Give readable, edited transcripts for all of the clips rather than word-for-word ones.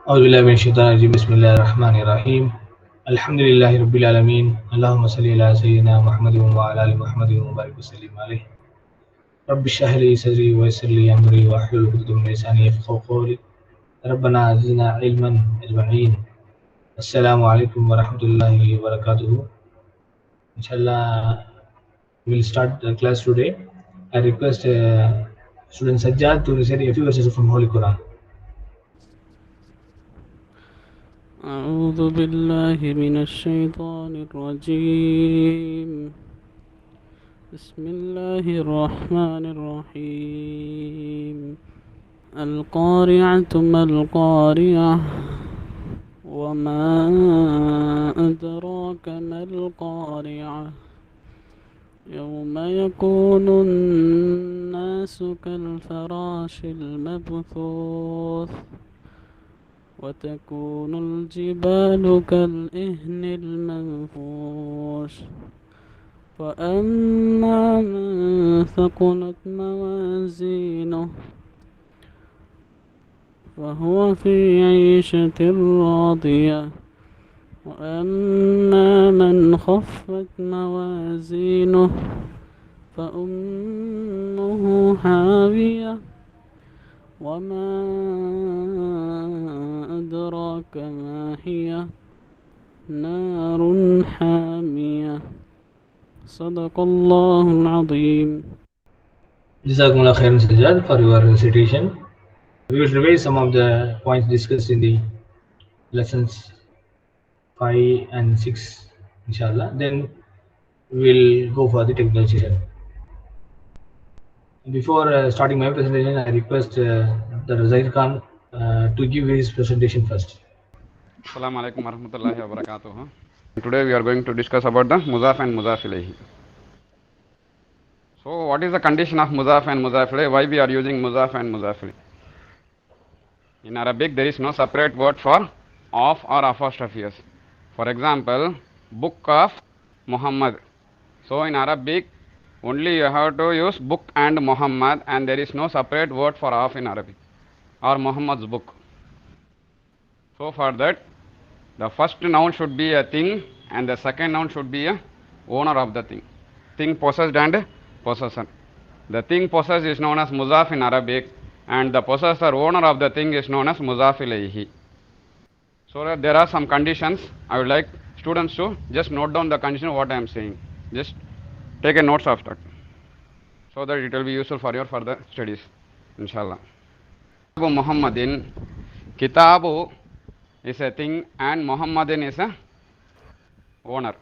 أعوذ بالله من الشيطان الرجيم بسم الله الرحمن الرحيم الحمد لله رب العالمين اللهم صل على سيدنا محمد وعلى آل محمد وبارك وسلم عليه رب اشرح لي صدري ويسر لي أمري واحلل عقدة من لساني يفقهوا قولي ربنا زدنا علما أجمعين السلام عليكم ورحمة الله وبركاته Inshallah we'll start the class today. I request student Sajjad to recite a few verses from Holy Quran. أعوذ بالله من الشيطان الرجيم. بسم الله الرحمن الرحيم. القارعة ما القارعة وما أدراك ما القارعة يوم يكون الناس كالفراش المبثوث وتكون الجبال كالإهن المنفوش فأما من ثقلت موازينه فهو في عيشة راضية وأما من خفت موازينه فأمه هاوية وما أدراك ما هي نار حامية صدق الله العظيم. Jazakumullah khairan Sajjad for your recitation. We will revise some of the points discussed in the lessons 5 and 6 inshallah, then we'll go for the technical session. Before starting my presentation, I request the Zahir Khan to give his presentation first. Assalamu alaikum warahmatullahi wabarakatuh. Today we are going to discuss about the mudhaf and mudhaf ilayhi. So what is the condition of mudhaf and mudhaf ilayhi? Why we are using mudhaf and mudhaf ilayhi? In Arabic there is no separate word for of or apostrophes. For example, book of Muhammad. So in Arabic only you have to use book and Muhammad, and there is no separate word for of in Arabic or Muhammad's book. So for that, the first noun should be a thing and the second noun should be a owner of the thing. Thing possessed and possession. The thing possessed is known as mudhaf in Arabic, and the possessor owner of the thing is known as mudhaf ilayhi. So that there are some conditions. I would like students to just note down the condition what I am saying. Just take a notes of that, so that it will be useful for your further studies, inshallah. Kitabu Muhammadin. Kitabu is a thing and Muhammadin is a owner.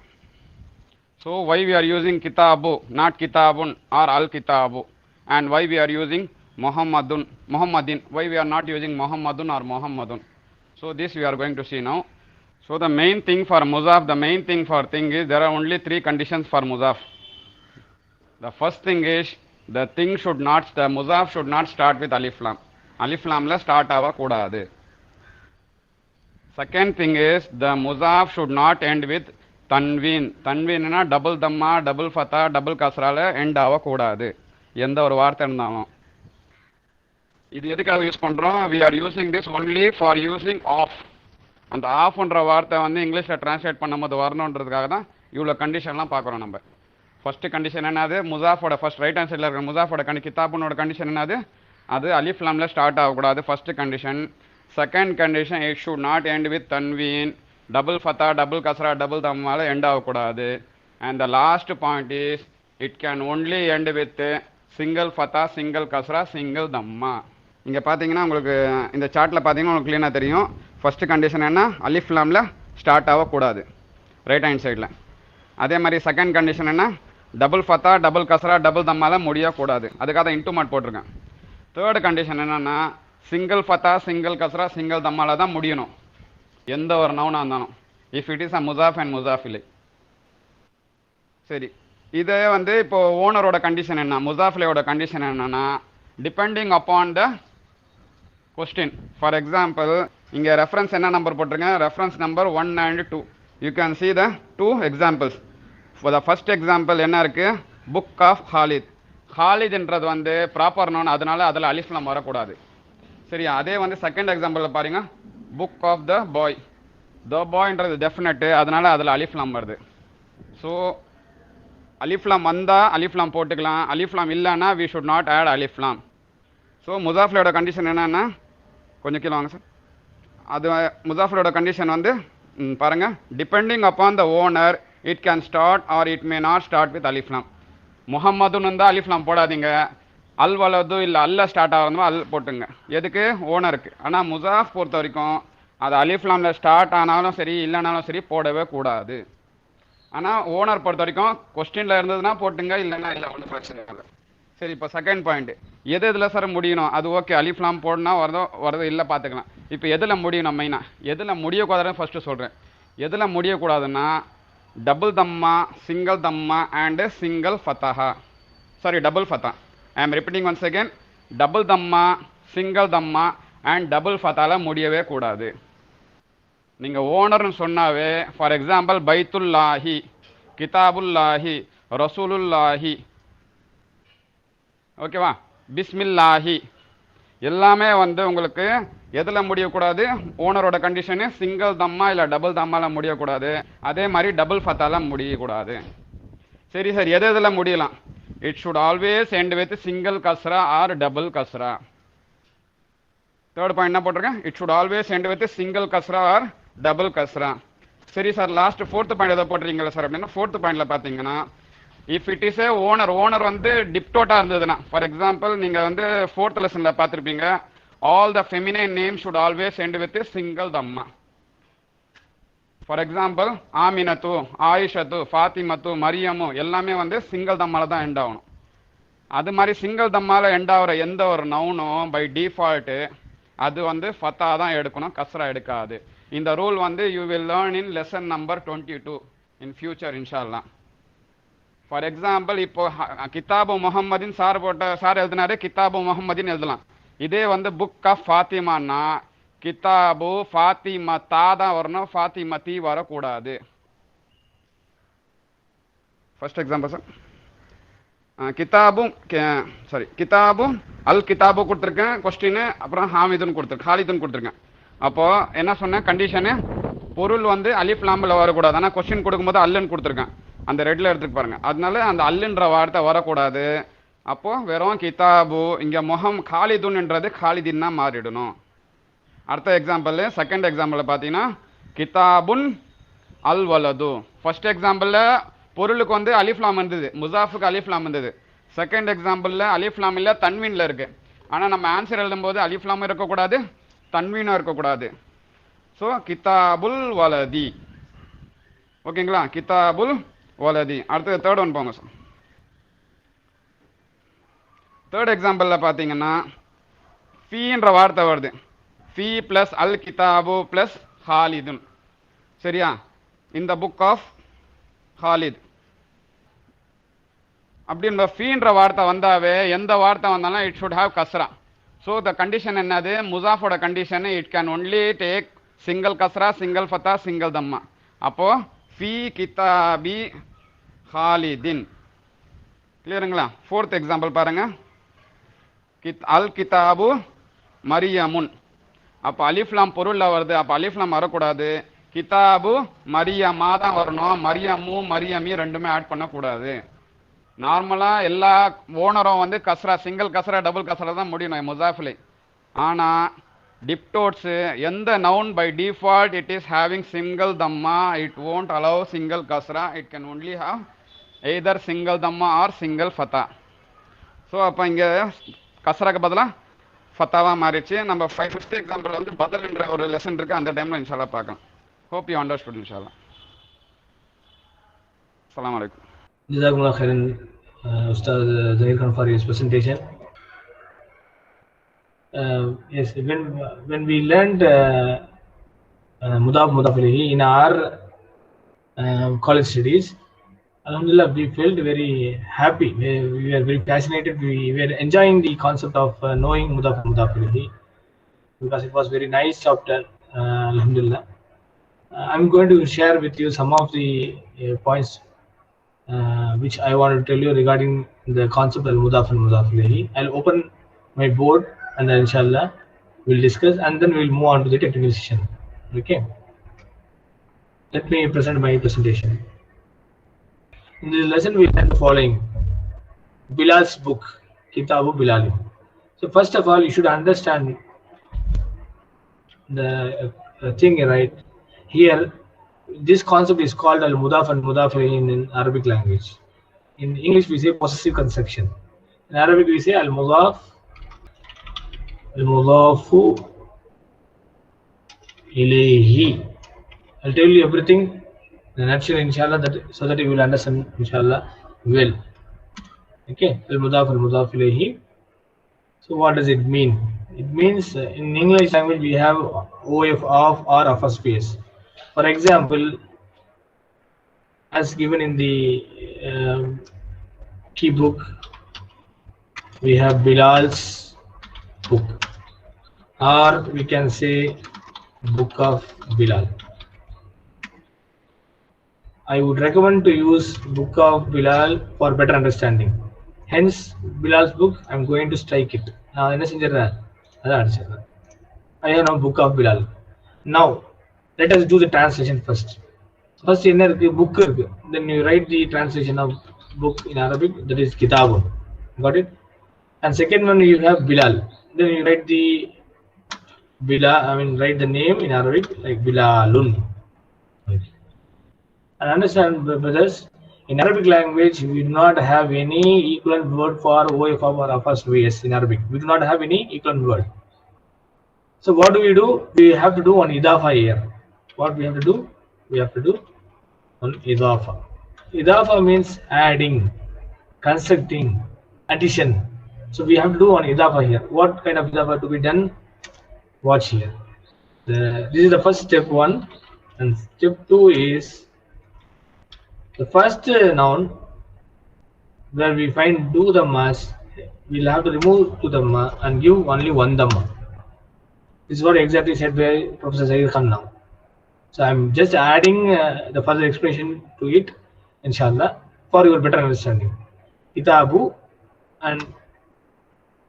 So why we are using kitabu, not kitabun or al kitabu, and why we are using Muhammadin, why we are not using Muhammadun or Muhammadun? So this we are going to see now. So the main thing for mudhaf, the main thing for thing is there are only three conditions for mudhaf. The first thing is the thing should not, the mudhaf should not start with alif lam. Alif lam la start ava kodadu. Second thing is the mudhaf should not end with tanween. Tanween na double dhamma, double fatha, double kasra la end ava kodadu. எந்த ஒரு வார்த்தை இருந்தாலும் இது எதுக்காக use பண்றோம்? we are using this only for using off. அந்த ஆஃப்ன்ற வார்த்தை வந்து இங்கிலீஷ்ல டிரான்ஸ்லேட் பண்ணும்போது வரணுன்றதுக்காக தான் இவ்வளோ கண்டிஷன்லாம் பார்க்குறோம் நம்ம. ஃபர்ஸ்ட் கண்டிஷன் என்னது? முசாஃபோட ஃபர்ஸ்ட் ரைட் ஹேண்ட் சைடில் இருக்கிற முசாஃபோட கிதாபுனோட கண்டிஷன் என்னது? அது அலிஃப் லாம்ல ஸ்டார்ட் ஆகக்கூடாது, first condition. Second condition, it should not end with தன்வீன், டபுள் ஃபத்தா, டபுள் கஸ்ரா, டபுள் தம்மால எண்ட் ஆகக்கூடாது. And the last point is it can only end with single ஃபத்தா, சிங்கிள் கஸ்ரா, சிங்கிள் தம்மா. இங்கே பார்த்தீங்கன்னா உங்களுக்கு இந்த சார்ட்டில் பார்த்தீங்கன்னா உங்களுக்கு க்ளீனாக தெரியும். ஃபர்ஸ்ட் கண்டிஷன் என்ன? அலிஃப் லாம்ல ஸ்டார்ட் ஆகக்கூடாது ரைட் ஹேண்ட் சைடில். அதே மாதிரி செகண்ட் கண்டிஷன் என்ன? டபுள் ஃபத்தா, டபுள் கஸ்ரா, டபுள் தம்மால முடியக்கூடாது, அதுக்காக தான் இன்டூ மாட் போட்டிருக்கேன். தேர்ட் கண்டிஷன் என்னென்னா சிங்கிள் ஃபத்தா, சிங்கிள் கஸ்ரா, சிங்கிள் தம்மால தான் முடியணும் எந்த ஒரு நவுனாக இருந்தாலும், இஃப் இட் இஸ் அ முசாஃப் அண்ட் முசாஃப் இலை. சரி, இதே வந்து இப்போ ஓனரோட கண்டிஷன் என்ன, முசாஃபிலையோட கண்டிஷன் என்னன்னா depending upon the question. For example இங்கே ரெஃபரன்ஸ் என்ன நம்பர் போட்டிருக்கேன்? Reference number 1 and 2. You can see the 2 examples. For the first example என்ன இருக்குது? Book of Khalid. ஹாலித்ன்றது வந்து ப்ராப்பர் நவுன், அதனால அதில் அலிஃப் லாம் வரக்கூடாது. சரியா? அதே வந்து செகண்ட் எக்ஸாம்பிளில் பாருங்க, புக் ஆஃப் த பாய். த பாய்ன்றது டெஃபினட்டு, அதனால் அதில் அலிஃப்லாம் வருது. ஸோ அலிஃப்லாம் வந்தால் அலிஃப்லாம் போட்டுக்கலாம், அலிஃப்லாம் இல்லைன்னா வி ஷுட் நாட் ஆட் அலிஃப்லாம். ஸோ முசாஃபிலோட கண்டிஷன் என்னென்னா, கொஞ்சம் கீழே வாங்க சார். அது முசாஃபிலோட கண்டிஷன் வந்து பாருங்கள், depending upon the owner it can start or it may not start with அலிஃப்லாம். முஹம்மதுன்னு இருந்தால் அலிஃப்லாம் போடாதீங்க, அல் வலது இல்லை அல்ல ஸ்டார்ட் ஆகிறதுமா அல் போட்டுங்க, எதுக்கு? ஓனருக்கு. ஆனால் முசாஃப் பொறுத்த வரைக்கும் அது அலிஃப்லாமில் ஸ்டார்ட் ஆனாலும் சரி இல்லைனாலும் சரி போடவே கூடாது. ஆனால் ஓனர் பொறுத்த வரைக்கும் கொஸ்டினில் இருந்ததுன்னா போட்டுங்க, இல்லைன்னா இல்லை, ஒன்றும் பிரச்சனை இல்லை. சரி, இப்போ செகண்ட் பாயிண்ட், எது இதில் சார் முடியணும்? அது ஓகே, அலிஃப்லாம் போடனா வரதோ இல்லை பார்த்துக்கலாம். இப்போ எதில் முடியணும்? மெயினாக எதில் முடியக்கூடாதுன்னு ஃபஸ்ட்டு சொல்கிறேன். எதில் முடியக்கூடாதுன்னா டபுள் தம்மா, சிங்கிள் தம்மா அண்டு சிங்கிள் ஃபத்தஹா. சாரி, டபுள் ஃபத்தா. I am repeating once again. Double தம்மா, சிங்கிள் தம்மா அண்ட் டபுள் ஃபத்தாவில் முடியவே கூடாது. நீங்கள் ஓனர்னு சொன்னாவே, ஃபார் எக்ஸாம்பிள் பைத்துல்லாஹி, கிதாபுல்லாஹி, ரசூலுல்லாஹி, ஓகேவா, பிஸ்மில்லாஹி, எல்லாமே வந்து உங்களுக்கு எதில் முடியக்கூடாது? ஓனரோட கண்டிஷனு சிங்கிள் தம்மா இல்லை டபுள் தம்மாவில் முடியக்கூடாது. அதே மாதிரி டபுள் ஃபத்தாவில் முடியக்கூடாது. சரி சார், எது எதில் முடியலாம்? It should always end with single கஸ்ரா ஆர் டபுள் கஸ்ரா. தேர்ட் பாயிண்ட் என்ன போட்டிருக்கேன்? It should always end with single கஸ்ரா ஆர் டபுள் கஸ்ரா. சரி சார், லாஸ்ட் ஃபோர்த் பாயிண்ட் எதை போட்டிருக்கீங்களா சார் அப்படின்னா, ஃபோர்த் பாயிண்டில் பார்த்தீங்கன்னா, if it is a owner வந்து டிப்டோட்டாக இருந்ததுன்னா, ஃபார் எக்ஸாம்பிள் நீங்கள் வந்து ஃபோர்த் லெசனில் பார்த்துருப்பீங்க, all the feminine name should always end with single Dhamma. For example ஆமினத்து, ஆயிஷத்து, ஃபாத்திமத்து, Mariam எல்லாமே வந்து சிங்கிள் தம்மால தான் எண்ட் ஆகணும். அது மாதிரி சிங்கிள் தம்மால எண்ட் ஆகிற எந்த ஒரு நவுனும் பை டிஃபால்ட்டு அது வந்து ஃபத்தா தான் எடுக்கணும், கஸ்ரா எடுக்காது. இந்த ரூல் வந்து you will learn in lesson number 22 in future இன்ஷால்லா. ஃபார் எக்ஸாம்பிள் இப்போ கிதாபு முஹம்மதின் சார் எழுதினாரு, கிதாபு முஹம்மதின் எழுதலாம். இதே வந்து புக் ஆஃப் ஃபாத்திமான்னா கிதாபு ஃபாத்திமா தா தான் வரணும், ஃபாத்திமதி வரக்கூடாது. ஃபர்ஸ்ட் எக்ஸாம்பிள் சார், கிதாபு அல் கிதாபு கொடுத்துருக்கேன் கொஸ்டின், அப்புறம் ஹாலிதுன்னு கொடுத்துருக்கேன். அப்போது என்ன சொன்னேன் கண்டிஷனு? பொருள் வந்து அலிஃப் லாமில் வரக்கூடாது. ஆனால் கொஸ்டின் கொடுக்கும்போது அல்லுன்னு கொடுத்துருக்கேன், அந்த ரெட்டில் எடுத்துகிட்டு பாருங்கள். அதனால அந்த அல்லுன்ற வார்த்தை வரக்கூடாது. அப்போது வெறும் கிதாபு, இங்கே காலிதுன்ன்றது காலிதின்னா மாறிடணும். அடுத்த எக்ஸாம்பிள், செகண்ட் எக்ஸாம்பிளில் பார்த்தீங்கன்னா கிதாபுன் அல் வலது. ஃபர்ஸ்ட் எக்ஸாம்பிளில் பொருளுக்கு வந்து அலிஃப்லாம் இருந்தது, முசாஃபுக்கு அலிஃப்லாம் இருந்தது. செகண்ட் எக்ஸாம்பிளில் அலிஃப்லாம் இல்லை, தன்வீனில் இருக்குது. ஆனால் நம்ம ஆன்சர் எழுதும்போது அலிஃப்லாமும் இருக்கக்கூடாது, தன்வீனும் இருக்கக்கூடாது. ஸோ கிதாபுல் வலதி, ஓகேங்களா, கிதாபுல் வலதி. அடுத்தது தேர்ட் ஒன் போங்க சார். தேர்ட் எக்ஸாம்பிளில் பார்த்தீங்கன்னா ஃபீன்ற வார்த்தை வருது, ஃபீ ப்ளஸ் அல் கிதாபு ப்ளஸ் ஹாலிதுன். சரியா, இந்த புக் ஆஃப் ஹாலித் அப்படின்ற ஃபீன்ற வார்த்தை வந்தாவே, எந்த வார்த்தை வந்தாலும் இட் ஷுட் ஹாவ் கஸ்ரா. ஸோ த கண்டிஷன் என்னது? முசாஃபோட condition it can only take single கஸ்ரா, சிங்கிள் ஃபத்தா, சிங்கிள் தம்மா. அப்போது ஃபீ கிதாபி ஹாலிதின். கிளியருங்களா? ஃபோர்த் எக்ஸாம்பிள் பாருங்கள், அல் கிதாபு மரியமுன். அப்போ அலிஃப்லாம் பொருளில் வருது, அப்போ அலிஃப்லாம் வரக்கூடாது, கிதாபு மரியமா தான் வரணும். மரியமு மரியமி ரெண்டுமே ஆட் பண்ணக்கூடாது. நார்மலாக எல்லா ஓனரும் வந்து கஸ்ரா, சிங்கிள் கஸ்ரா டபுள் கஸ்ரா தான் முடியணும் முசாஃபிலே. ஆனால் டிப்டோட்ஸு எந்த noun by default it is having single தம்மா, இட் ஓன்ட் அலோவ் சிங்கிள் கஸ்ரா, it can only have either single தம்மா ஆர் சிங்கிள் ஃபத்தா. ஸோ அப்போ இங்கே கஸ்ராக்கு பதிலாக ஃபத்தாவாக மாறிடுச்சு. நம்ம ஃபிஃப்த் எக்ஸாம்பிள் வந்து பதில்ன்ற ஒரு லெசன் இருக்குது, அந்த டைமில் இன்ஷால்லா பார்க்கலாம். Hope you understood, inshallah. Assalamu alaikum. Jazakumullah khairan, Ustaz Zahir Khan, for his presentation. Yes, when we learned Mudaf ilayhi in our college studies, alhamdulillah, we felt very happy. We were very fascinated. We were enjoying the concept of knowing Mudaf ilayhi because it was very nice chapter. Alhamdulillah. I'm going to share with you some of the points which I want to tell you regarding the concept of Mudaf and Mudaf ilayhi. I'll open my board and then inshallah we'll discuss, and then we'll move on to the technical session. Okay. Let me present my presentation. In this lesson, we learn the following: Bilal's book, Kitabu Bilal. So first of all, you should understand the thing, right? Here, this concept is called al-mudaf and mudaf in Arabic language. In English, we say possessive construction. In Arabic, we say al-mudaf, al-mudafu ilayhi. I'll tell you everything in a nutshell, inshallah, so that you will understand, inshallah, well. Okay, al-mudaf al-mudaf ilayhi. So what does it mean? It means in English language we have OF of or of a space. For example, as given in the key book, we have Bilal's book, or we can say Book of Bilal. I would recommend to use Book of Bilal for better understanding. Hence, Bilal's book, I am going to strike it. Now, I have now Book of Bilal. Now, let us do the translation first. First, in a book, then you write the translation of book in Arabic, that is Kitabun. Got it? And second one, you have Bilal. Then you write the write the name in Arabic like Bilalun. And understand, brothers, in Arabic language, we do not have any equivalent word for OF or Afas VS in Arabic. We do not have any equivalent word. So what do? We have to do one idafa here. What we have to do? We have to do one idafa. Idafa means adding, constructing, addition. So we have to do one idafa here. What kind of idafa to be done? Watch here. This is the first step 1, and step 2 is the first noun where we find do dhammas. We'll have to remove two dhamma and give only one dhamma. This is what exactly said by Professor Saeed Khan now. So I'm just adding the further explanation to it, inshallah, for your better understanding. Kitabu, and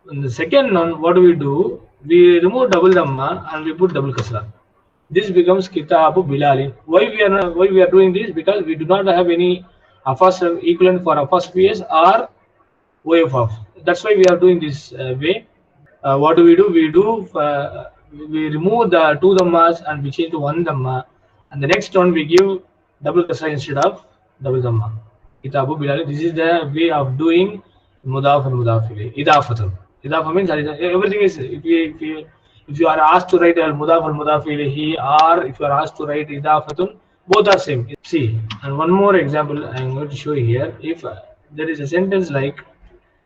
in the second noun, what do? We remove double dhamma and we put double kasra. This becomes Kitabu Bilalin. Why we are doing this? Because we do not have any afas equivalent for afas PS or OF. That's why we are doing this way. What do? We remove the two dhammas and we change to one dhamma, and the next one we give double kasra instead of double dhamma. Kitabu Bilalin. This is the way of doing mudaf and mudaf ilayhi. Idafatun. Idafa means everything is if you are asked to write al-mudaf al-mudaf ilayhi, or if you are asked to write idafatun, both are same. See, and one more example I am going to show you here. If there is a sentence like,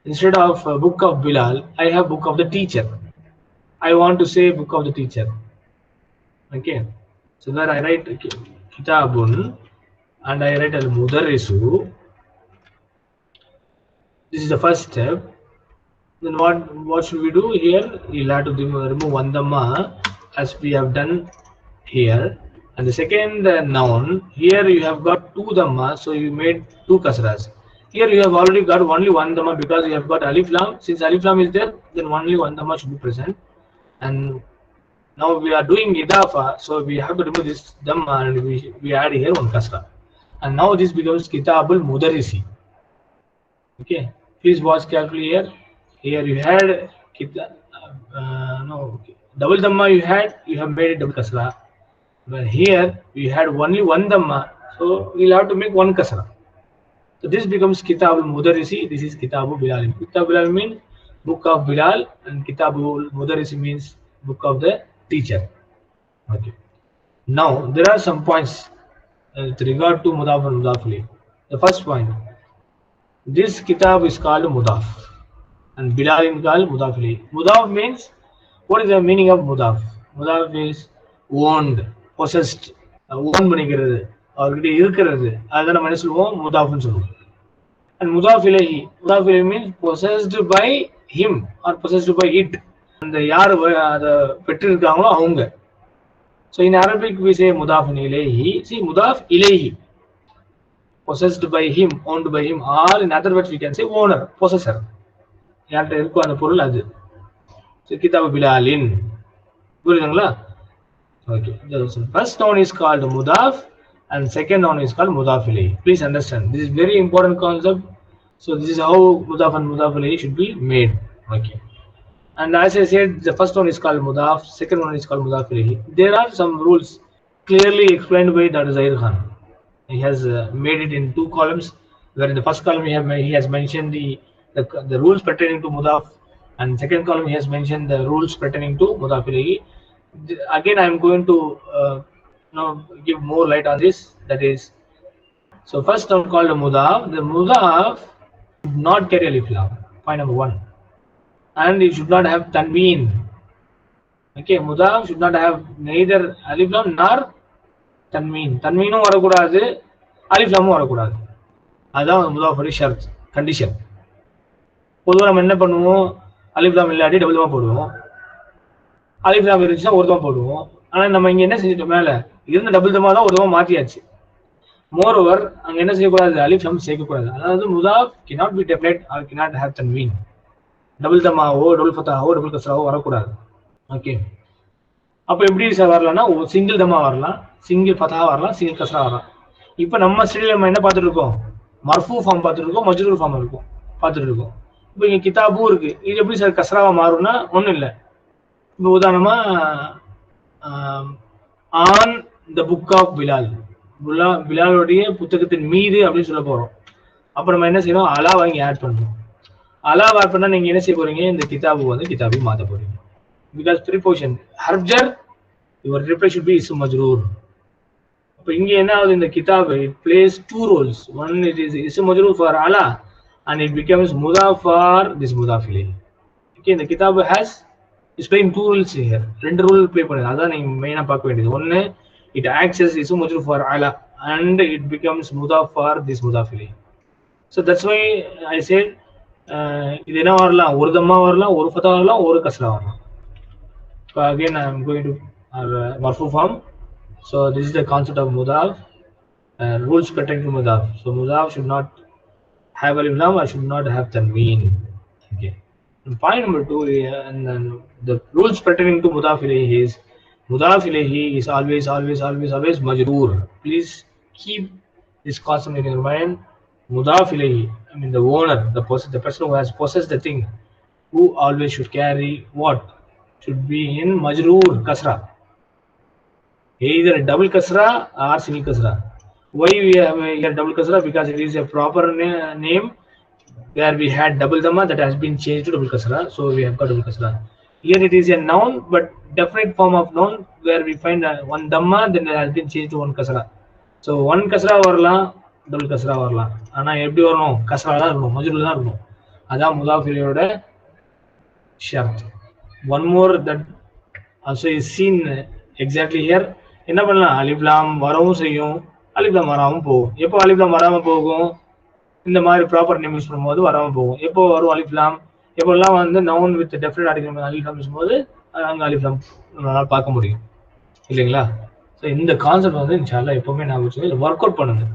instead of book of Bilal, I have book of the teacher. I want to say book of the teacher. Okay, so where I write kitabun and I write al-mudarrisu. This is the first step. Then what should we do here? You'll have to remove one dhamma as we have done here. And the second noun, here you have got two dhamma, so you made two kasras. Here you have already got only one dhamma because you have got alif lam. Since alif lam is there, then only one dhamma should be present. And now we are doing idafa, so we have to remove this dhamma and we add here one kasra. And now this becomes Kitabul Mudarrisi. Okay, please watch carefully here. Here you had double dhamma, you have made it double kasra. But here we had only one dhamma, so we'll have to make one kasra. So this becomes Kitabul Mudarrisi. This is Kitabu Bilal. Kitabul Bilal means book of Bilal, and Kitabul Mudarrisi means book of the teacher. Okay. Now there are some points with regard to Mudaf and Mudaf ilayhi. The first point: this kitab is called Mudaf, and Bilal is called Mudaf ilayhi. Mudaf means, what is the meaning of Mudaf? Mudaf is owned, possessed, own பண்ணிக்கிறது, already இருக்கிறது. அதான் நம்ம என்ன சொல்லுவோம்? Mudafன்னு சொல்லுவோம். And Mudaf ilayhi means possessed by him or possessed by it. அந்த யார் அதை பெற்றிருக்காங்களோ அவங்க. So in Arabic we say Mudaf ilayhi. See, Mudaf ilayhi, possessed by him, owned by him, or in other words we can say owner, possessor. யார்கிட்ட இருக்கோ அந்த பொருள் அது. So Kitab Bilalin. புரியுதுங்களா? Okay. The first noun is called mudaf and second noun is called mudaf ilayhi. Please understand. This is very important concept. So this is how mudaf and mudaf ilayhi should be made. Okay. And as I said, the first one is called mudaf, second one is called mudaf ilayhi. There are some rules clearly explained by Dr. Zahir Khan. He has made it in 2 columns. Where in the first column he has mentioned the rules pertaining to mudaf, and second column he has mentioned the rules pertaining to mudaf ilayhi. Again, I am going to give more light on this. That is, so first term called mudaf. The mudaf should not carry alif lam. Point number 1. And it should not have tanween. Okay, mudaf should not have neither alif lam nor tanween. Tanweenum varakoodadhu, alif lamum varakoodadhu. Adhaan mudaf oda shart, condition. பொதுவாக நம்ம என்ன பண்ணுவோம், அலிஃப் லாம் இல்லாட்டி double தம்மா போடுவோம். அலிஃப் லாம் இருந்துச்சுன்னா ஒரு தம்மா போடுவோம். ஆனால் நம்ம இங்கே என்ன செஞ்சுட்டோம், மேலே இருந்த டபுள் தம்மா தான் ஒரு தம்மா மாற்றியாச்சு. மோர் ஓவர் அங்கே என்ன செய்யக்கூடாது, அலிஃப் லாம் சேர்க்கக்கூடாது. அதாவது முதாஃப் cannot be definite or cannot have tanween. Double தம்மாவோ டபுள் ஃபத்தாவோ டபுள் கஸ்ராவோ வரக்கூடாது. ஓகே, அப்போ எப்படி சார் வரலாம்னா சிங்கிள் தம்மா வரலாம், சிங்கிள் ஃபத்தா வரலாம், சிங்கிள் கஸ்ரா வரலாம். இப்போ நம்ம ஸ்டடியில் நம்ம என்ன பார்த்துட்டு இருக்கோம், மர்ஃபூ ஃபார்ம் பார்த்துட்டு இருக்கோம், மஜ்ரூர் ஃபார்ம் இருக்கும் பார்த்துட்டு இருக்கோம். இப்போ இங்கே கிதாபும் இருக்கு. இது எப்படி சார் கஸ்ராவா மாறும்னா ஒன்றும் இல்லை. இப்போ உதாரணமாக on the book of Bilal, பிலாலுடைய புத்தகத்தின் மீது அப்படின்னு சொல்ல போகிறோம். அப்போ நம்ம என்ன செய்யணும், அலா வாங்கி ஆட் பண்ணுறோம். அலா ஆட் பண்ணால் நீங்கள் என்ன செய்ய போகிறீங்க, இந்த கிதாபு வந்து கிதாபு மாற்ற போகிறீங்க. பிகாஸ் ப்ரிபோஷன் ஹர்ஜர் யுவர் ரிப்ளை ஷுட் பி இஸ்ம் மஜ்ரூர். அப்போ இங்கே என்ன ஆகுது, இந்த கிதாபு it plays 2 roles. One, it is இஸ்ம் மஜ்ரூர் ஃபார் அலா and it becomes mudaf for this mudaf ilayhi. Okay, the kitab is playing 2 roles here. 2 role play பண்ணுது. அதான் நீங்க மெயினா பார்க்க வேண்டியது. ஒன்னு, it acts as ism majrur for ala and it becomes mudaf for this mudaf ilayhi. So that's why I said இது என்ன வரலாம், ஒரு தம்மா வரலாம், ஒரு ஃபதா வரலாம், ஒரு கஸ்ரா வரலாம். So again I am going to marfu form. So this is the concept of mudaf, rules pertaining to mudaf. So mudaf should not have alif lam, I should not have tanween. Okay. And point number 2, and then the rules pertaining to mudaf ilayhi is always majroor. Please keep this concept in your mind. Mudaf ilayhi, I mean the owner, the person who has possessed the thing, who always should carry what? Should be in majroor kasra. Either double kasra or single kasra. Why we have here double kasra? Because it is a proper name where we had double dhamma that has been changed to double kasra, so we have got double kasra. Here it is a noun, but definite form of noun where we find one dhamma, then it has been changed to one kasra. So one kasra வரலாம், double kasra வரலாம். ஆனா எப்படி வரணும், கஸ்ரா தான் இருக்கணும், மஜ்ரூர் தான் இருக்கணும். அதான் முதாஃப் இலையோட ஷர்த். One more that also is seen exactly here. என்ன பண்ணலாம், அலிஃப் லாம் வரவும் செய்யும், அலிஃப் லாம் வராமல் போகும். எப்போ அலிஃப் லாம் வராமல் போகும், இந்த மாதிரி ப்ராப்பர் நேம் யூஸ் பண்ணும்போது வராமல் போகும். எப்போ வரும் அலிஃப் லாம், எப்போல்லாம் வந்து நவுன் வித் டெஃபினட் ஆர்டிகல் அலிஃப் லாம் யூஸ்போது அங்கே அலிஃப் லாம் நம்மளால் பார்க்க முடியும் இல்லைங்களா? ஸோ இந்த கான்செப்ட் வந்து இன்ஷால்லா எப்போவுமே நான் வச்சுக்கோங்க, ஒர்க் அவுட் பண்ணுங்க.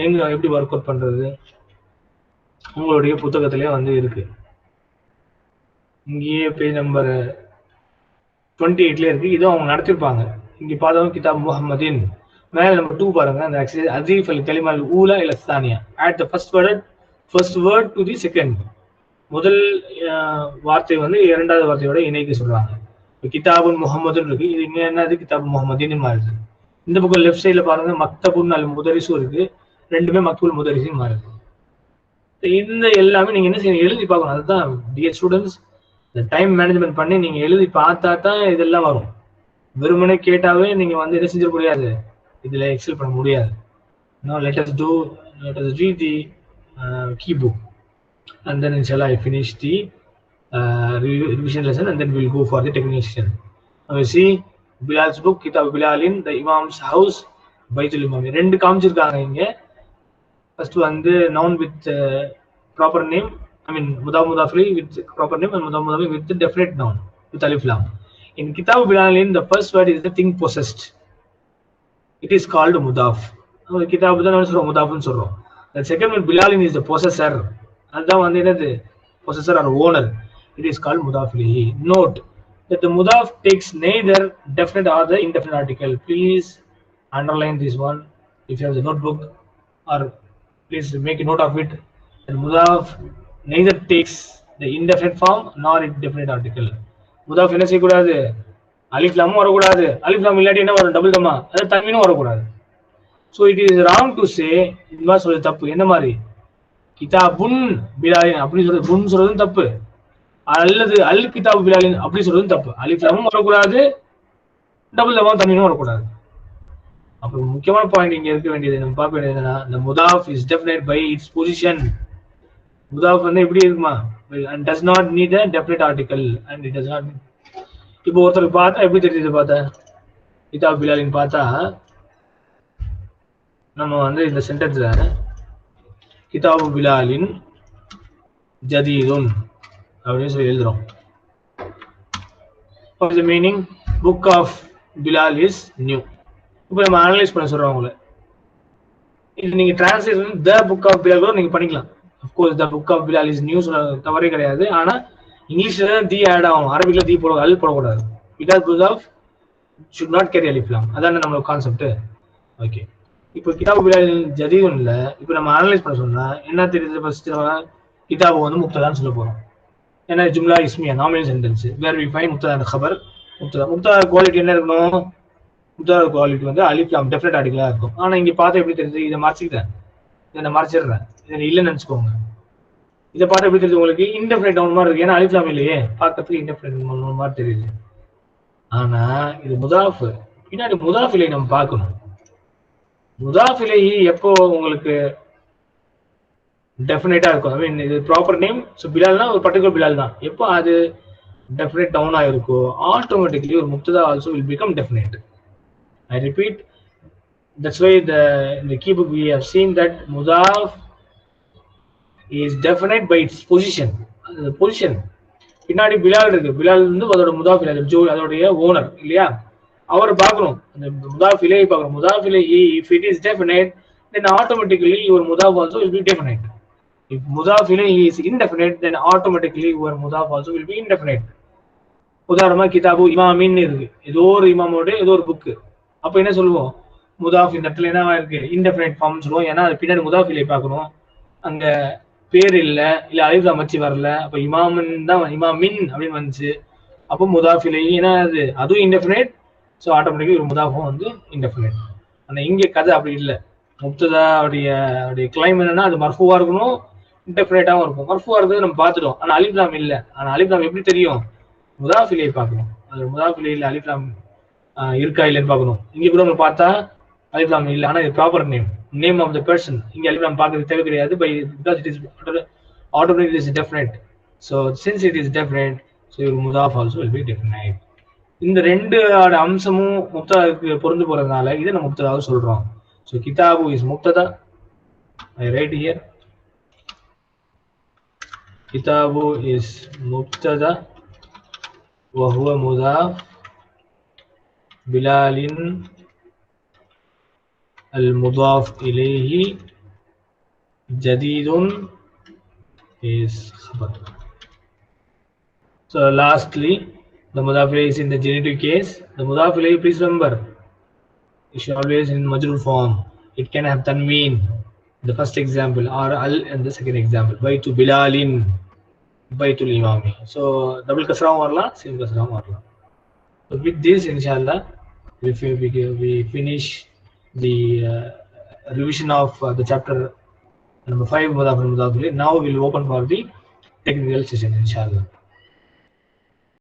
எங்க எப்படி ஒர்க் அவுட் பண்ணுறது, உங்களுடைய புத்தகத்திலே வந்து இருக்கு. இங்கேயே பேஜ் நம்பர் 28 இருக்கு. இதுவும் அவங்க நடத்திருப்பாங்க. இங்கே பார்த்தவங்க கிதாப் முஹம்மதின் மேலே நம்பர் 2 பாருங்க. அந்த அசீஃப் அல் கலிமல் ஊலா இல்ல சானியா, add the first word to the second. முதல் வார்த்தை வந்து இரண்டாவது வார்த்தையோட இணைக்க சொல்றாங்க. இப்போ கிதாபுன் முஹம்மதுன்னு இருக்கு, இது இங்கே என்னது கிதாப் முஹம்மதின் மாறுது. இந்த பக்கம் லெஃப்ட் சைட்ல பாருங்க மக்தபுன் அல் முதரிசும் இருக்கு, ரெண்டுமே மக்துல் முதரிசும் மாறுது. இந்த எல்லாமே நீங்க என்ன செய்யணும், எழுதி பார்க்கணும். அதுதான் டியர் ஸ்டூடெண்ட்ஸ், இந்த டைம் மேனேஜ்மெண்ட் பண்ணி நீங்க எழுதி பார்த்தா தான் இதெல்லாம் வரும். வெறுமனே கேட்டாவே நீங்க வந்து என்ன செஞ்சிட முடியாது, இதுல எக்ஸல் பண்ண முடியாது. Now let us read the key book and then inshallah I finish the revision lesson and then we'll go for the technical. Now you see Bilal's book, Kitab Bilalin, the Imam's house, Baitul Imam. ரெண்டு காமிச்சிருக்காங்க இங்க. First வந்து noun with proper name, I mean mudaf with proper name and mudaf with the definite noun with alif lam. In Kitab Bilalin, the first word is the thing possessed. It is called mudaf. Kitab தான் நம்ம சொல்றோம், mudafன்னு சொல்றோம். The second one, Bilalin, is the possessor. அதுதான் வந்து என்னது, possessor or owner. It is called mudaf ilayhi. Note, that the mudaf takes neither definite or the indefinite article. Please underline this one if you have the notebook, or please make a note of it. The mudaf neither takes the indefinite form nor indefinite article. mudaf என்ன செய்யக்கூடாது, அலிஃப் லாமும் வரக்கூடாது, அலிஃப் லாம் இல்லாட்டி என்ன வரும், double தம்மா, அது தன்வீனும் வரக்கூடாது. So it is wrong to say, இந்த மாதிரி சொல்றது தப்பு. என்ன மாதிரி, கிதாபுன் பிலாலின் அப்படி சொல்றது, புன் சொல்றதும் தப்பு, அல்லது அல் கிதாபு பிலாலின் அப்படி சொல்றதும் தப்பு. அலிஃப் லாமும் வரக்கூடாது, டபுள் தம்மா தன்வீனும் வரக்கூடாது. அப்புறம் முக்கியமான பாயிண்ட் இங்க இருக்க வேண்டியது, நம்ம பார்க்க வேண்டியது என்னன்னா, the mudaf is definite by its position. mudaf வந்து எப்படி இருக்குமா, and does not need a definite article, and it does not. இப்போ ஒருத்தருக்கு பார்த்தா எப்படி தெரியுது, பார்த்தா கிதாப் பிலாலின் பார்த்தா நம்ம வந்து இந்த சென்டென்ஸ்ல கிதாபு பிலாலின் ஜதீதுன் அப்படின்னு சொல்லி எழுதுறோம். What is the meaning? Book of Bilal is new. இப்போ நம்ம அனலைஸ் பண்ண சொல்றோம் உங்களை. இது நீங்க translation the book of Bilal கூட நீங்க பண்ணிக்கலாம். Of course the book of Bilal is new சொல்ல தவறே கிடையாது. ஆனா இங்கிலீஷ்ல தான் தி ஆட் ஆகும், அரபிக்ல தி போட அல் போடக்கூடாது. Because book of should not carry அலிஃப் லாம், அதான நம்மளோட கான்செப்ட். ஓகே, இப்போ கிதாபு பிலால் ஜதீதுன்ல இப்போ நம்ம அனலைஸ் பண்ண சொன்னா என்ன தெரியுது, ஃபர்ஸ்ட் நம்ம கிதாபு வந்து முப்ததான்னு சொல்ல போறோம். ஏன்னா ஜும்லா இஸ்மியா nominal sentence, where we find முப்ததா அண்ட் கபர். முப்ததா குவாலிட்டி என்ன இருக்கணும், முப்ததா குவாலிட்டி வந்து அலிஃப் லாம் டெஃபினட் ஆர்டிகலா இருக்கும். ஆனா இங்க பார்த்தா எப்படி தெரியுது, இதை மறைச்சிக்கிறேன், இதை நான் மறைச்சிடுறேன், இதை இல்லைன்னு நினைச்சுக்கோங்க. இதை பார்த்தா எப்படி தெரியுது உங்களுக்கு, இன்டெஃபினைட் நவுன் மாதிரி இருக்கு, ஏன்னா அலிஃப் லாம் இல்லையே, பார்க்கறதுக்கு இன்டெஃபினைட் நவுன் மாதிரி தெரியுது. ஆனா இது முதாஃப், பின்னாடி முதாஃப் இலை நம்ம பார்க்கணும். முதாஃப் இலை எப்போ உங்களுக்கு டெஃபினட்டா இருக்கும், ஐ மீன் இது ப்ராப்பர் நேம். ஸோ பிலால்னா ஒரு பர்டிகுலர் பிலால் தான். எப்போ அது டெஃபினட் டவுனா இருக்கோ, ஆட்டோமேட்டிக்லி ஒரு முப்ததா also will become definite. I repeat, that's why in the key book we have seen that mudaf is definite by its position. The position பின்னாடி பிலால் இருக்கு, பிலால் வந்து அதோட முதாஃப் இலை, அதோடைய ஓனர் இல்லையா, அவர் பார்க்கணும், அந்த முதாஃப் இலையை பார்க்கணும். முதாஃப் இலை if it is definite, then automatically your mudaf also will be definite. If mudaf ilayhi is indefinite, then automatically your mudaf also will be indefinite. உதாரணமா கிதாபு இமாமின் இருக்கு, ஏதோ ஒரு இமாமோட ஏதோ ஒரு புக்கு, அப்ப என்ன சொல்லுவோம், முதாஃப் இந்த இடத்துல என்ன இருக்கு, இன்டெஃபினைட் ஃபார்ம் சொல்லுவோம். ஏன்னா அது பின்னாடி முதாஃப் இலை பார்க்கணும், அங்க பேர் இல்ல அலிஃப் லாம் வச்சு வரல, அப்ப இமாமின் தான் இமாமின் அப்படின்னு வந்துச்சு. அப்போ முதாஃப் இலை ஏன்னா அதுவும் இன்டெஃபினைட், ஸோ ஆட்டோமேட்டிக்கலி ஒரு முதாஃபும் வந்து இன்டெஃபினைட். ஆனா இங்க கதை அப்படி இல்லை. முப்ததா உடைய கிளைம் என்னன்னா அது மர்ஃபூவா இருக்கணும், இன்டெஃபினைட்டாவும் இருக்கும். மர்ஃபூவா இருக்கிறது நம்ம பார்த்துட்டோம், ஆனா அலிஃப் லாம் இல்ல. ஆனா அலிஃப் லாம் எப்படி தெரியும், முதாஃப் இலையை பார்க்கணும். அது முதாஃப் இலையில அலிஃப் லாம் இருக்கா இல்லைன்னு பார்க்கணும். இங்க கூட நம்ம பார்த்தா அலிஃப் லாம் இல்லை, ஆனா இது proper name of the person. இங்க அலிஃப் லாம் பார்க்கறது தேவை கிடையாது, by because it is automatically is definite. So since it is definite, so your முதாஃப் ஆல்சோ வில் பி டெஃபினைட். இந்த ரெண்டு அம்சமும் முப்ததாவுக்கு பொருந்து போறதுனால இதை நம்ம முப்ததாவை சொல்றோம். ஸோ கிதாபு இஸ் முப்ததா, ஐ ரைட் ஹியர் கிதாபு இஸ் முப்ததா வஹுவ முதாஃப் பிலாலின் அல் முதாஃப் இலைஹி ஜதீதுன் is Khabar. So lastly, the mudaf ilayhi is in the genitive case. The mudaf ilayhi, please remember, it should always in majrur form. It can have tanween, the first example, or al in the second example. Baytu bilalin, baytul imami. So double kasra varla, single kasra varla. So with this, inshallah, we finish the revision of the chapter number 5, mudaf and mudaf ilayhi. Now we will open for the technical session, inshallah.